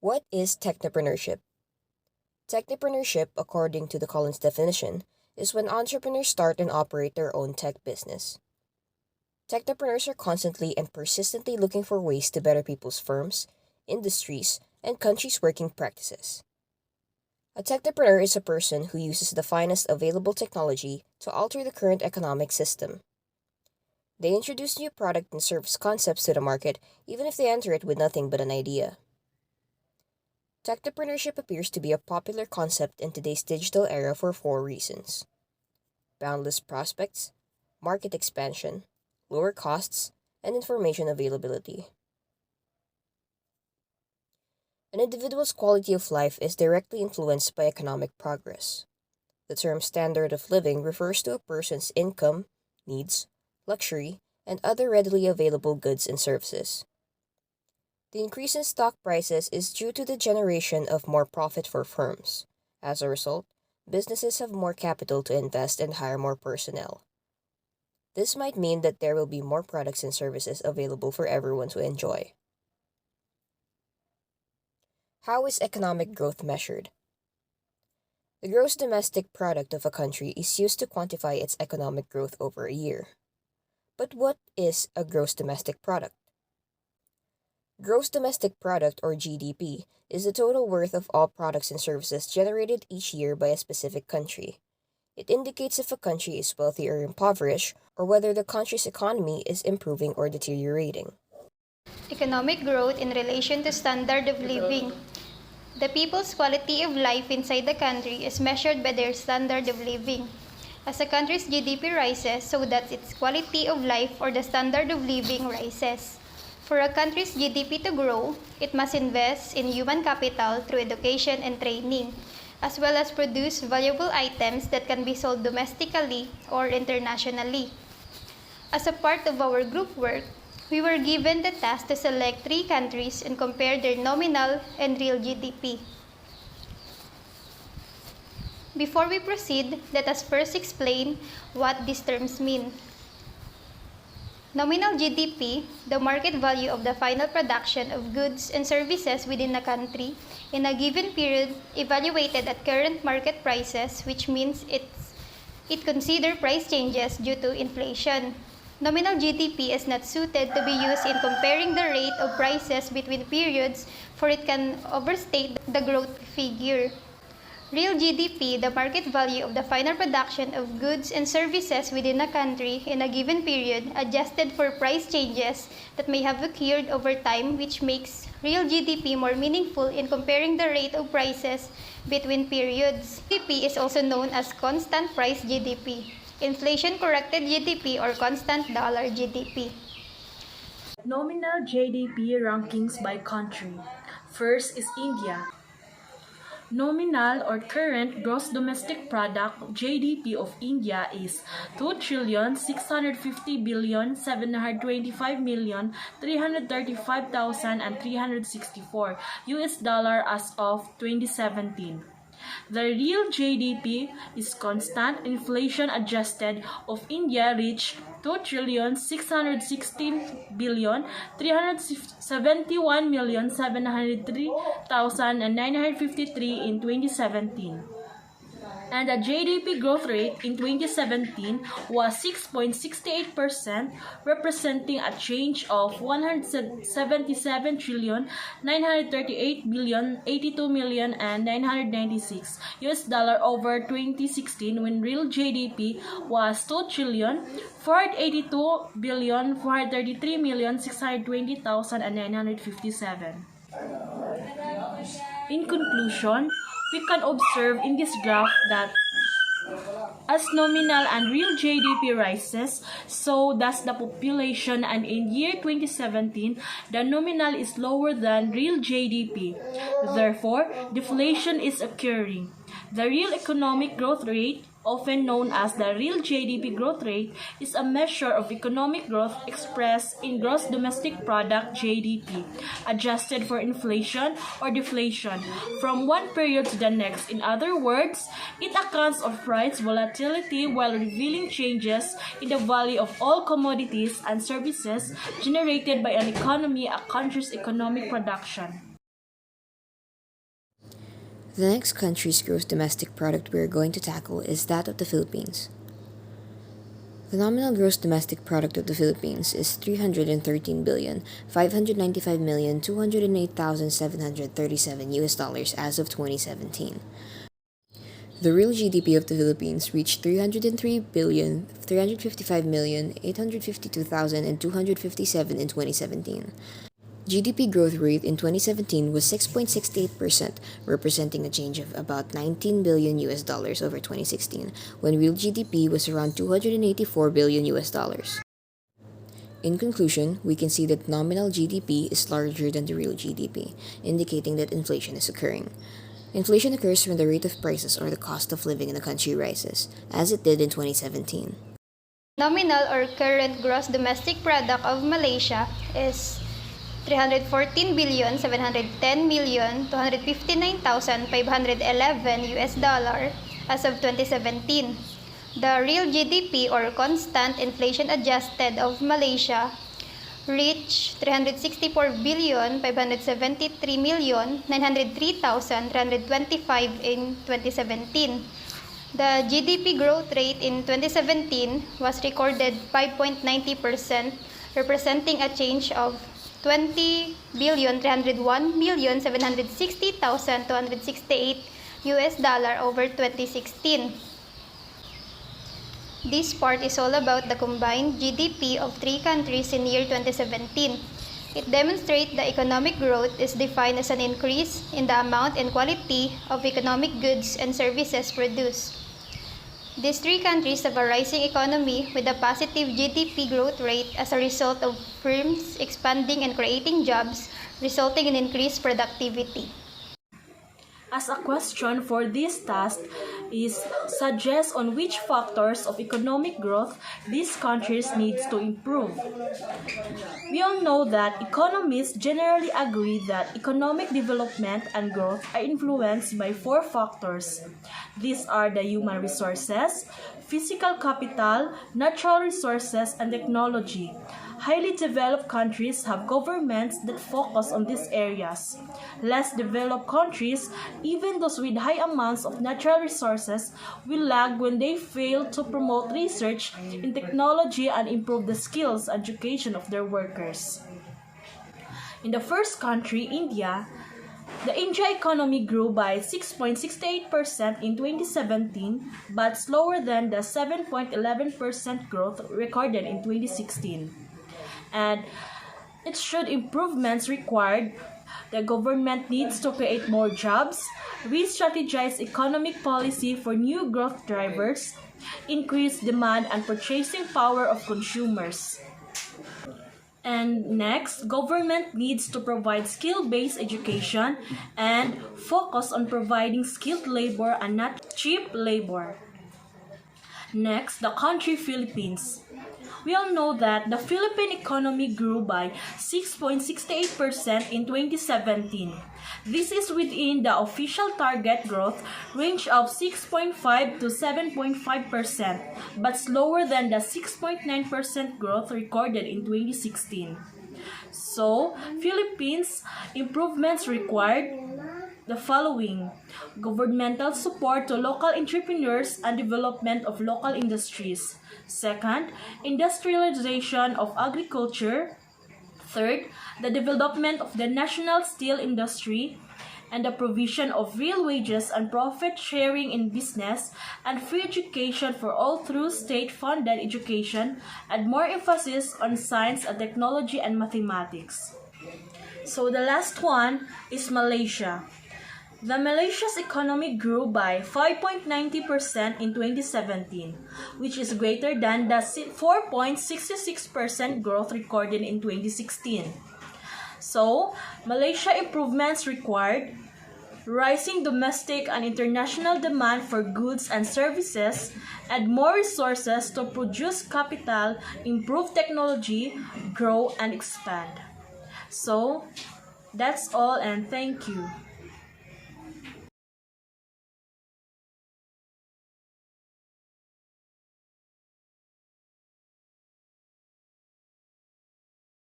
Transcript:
What is technopreneurship? Technopreneurship, according to the Collins definition, is when entrepreneurs start and operate their own tech business. Technopreneurs are constantly and persistently looking for ways to better people's firms, industries, and countries' working practices. A technopreneur is a person who uses the finest available technology to alter the current economic system. They introduce new product and service concepts to the market even if they enter it with nothing but an idea. Technopreneurship appears to be a popular concept in today's digital era for four reasons: boundless prospects, market expansion, lower costs, and information availability. An individual's quality of life is directly influenced by economic progress. The term standard of living refers to a person's income, needs, luxury, and other readily available goods and services. The increase in stock prices is due to the generation of more profit for firms. As a result, businesses have more capital to invest and hire more personnel. This might mean that there will be more products and services available for everyone to enjoy. How is economic growth measured? The gross domestic product of a country is used to quantify its economic growth over a year. But what is a gross domestic product? Gross domestic product, or GDP, is the total worth of all products and services generated each year by a specific country. It indicates if a country is wealthy or impoverished, or whether the country's economy is improving or deteriorating. Economic growth in relation to standard of living. The people's quality of life inside the country is measured by their standard of living. As a country's GDP rises, so that its quality of life or the standard of living rises. For a country's GDP to grow, it must invest in human capital through education and training, as well as produce valuable items that can be sold domestically or internationally. As a part of our group work, we were given the task to select 3 countries and compare their nominal and real GDP. Before we proceed, let us first explain what these terms mean. Nominal GDP, the market value of the final production of goods and services within a country in a given period evaluated at current market prices, which means it considers price changes due to inflation. Nominal GDP is not suited to be used in comparing the rate of prices between periods, for it can overstate the growth figure. Real GDP, the market value of the final production of goods and services within a country in a given period, adjusted for price changes that may have occurred over time, which makes real GDP more meaningful in comparing the rate of prices between periods. GDP is also known as constant price GDP, inflation-corrected GDP, or constant dollar GDP. Nominal GDP rankings by country. First is India. Nominal or current gross domestic product (GDP) of India is 2,650,725,335,364 US dollar as of 2017. The real GDP is constant inflation adjusted of India reached 2,616,371,703,953 in 2017. And the GDP growth rate in 2017 was 6.68%, representing a change of 177,938,082,996 US dollar over 2016, when real GDP was 2,482,433,620,957. In conclusion, we can observe in this graph that as nominal and real GDP rises, so does the population, and in year 2017, the nominal is lower than real GDP. Therefore, deflation is occurring. The real economic growth rate, often known as the real GDP growth rate, is a measure of economic growth expressed in gross domestic product (GDP), adjusted for inflation or deflation from one period to the next. In other words, it accounts of price volatility while revealing changes in the value of all commodities and services generated by an economy, a country's economic production. The next country's gross domestic product we are going to tackle is that of the Philippines. The nominal gross domestic product of the Philippines is 313,595,208,737 US dollars as of 2017. The real GDP of the Philippines reached 303,355,852,257 in 2017. GDP growth rate in 2017 was 6.68%, representing a change of about 19 billion US dollars over 2016, when real GDP was around 284 billion US dollars. In conclusion, we can see that nominal GDP is larger than the real GDP, indicating that inflation is occurring. Inflation occurs when the rate of prices or the cost of living in a country rises, as it did in 2017. Nominal or current gross domestic product of Malaysia is 314,710,259,511 US dollar as of 2017. The real GDP or constant inflation adjusted of Malaysia reached 364,573,903,325 in 2017. The GDP growth rate in 2017 was recorded 5.90%, representing a change of 20,301,760,268 US dollar over 2016. This part is all about the combined GDP of three countries in year 2017. It demonstrates the economic growth is defined as an increase in the amount and quality of economic goods and services produced. These three countries have a rising economy with a positive GDP growth rate as a result of firms expanding and creating jobs, resulting in increased productivity. As a question for this task is suggest on which factors of economic growth these countries needs to improve. We all know that economists generally agree that economic development and growth are influenced by four factors. These are the human resources, physical capital, natural resources, and technology. Highly developed countries have governments that focus on these areas. Less developed countries, even those with high amounts of natural resources, will lag when they fail to promote research in technology and improve the skills and education of their workers. In the first country, India, the India economy grew by 6.68% in 2017, but slower than the 7.11% growth recorded in 2016. And it should improvements required. The government needs to create more jobs, re-strategize economic policy for new growth drivers, increase demand and purchasing power of consumers. And next, government needs to provide skill-based education and focus on providing skilled labor and not cheap labor. Next, the country Philippines. We all know that the Philippine economy grew by 6.68% in 2017. This is within the official target growth range of 6.5 to 7.5%, but slower than the 6.9% growth recorded in 2016. So, Philippines improvements required the following: governmental support to local entrepreneurs and development of local industries. Second, industrialization of agriculture. Third, the development of the national steel industry and the provision of real wages and profit sharing in business and free education for all through state-funded education and more emphasis on science and technology and mathematics. So the last one is Malaysia. The Malaysia's economy grew by 5.90% in 2017, which is greater than the 4.66% growth recorded in 2016. So, Malaysia improvements required: rising domestic and international demand for goods and services, add more resources to produce capital, improve technology, grow and expand. So, that's all and thank you.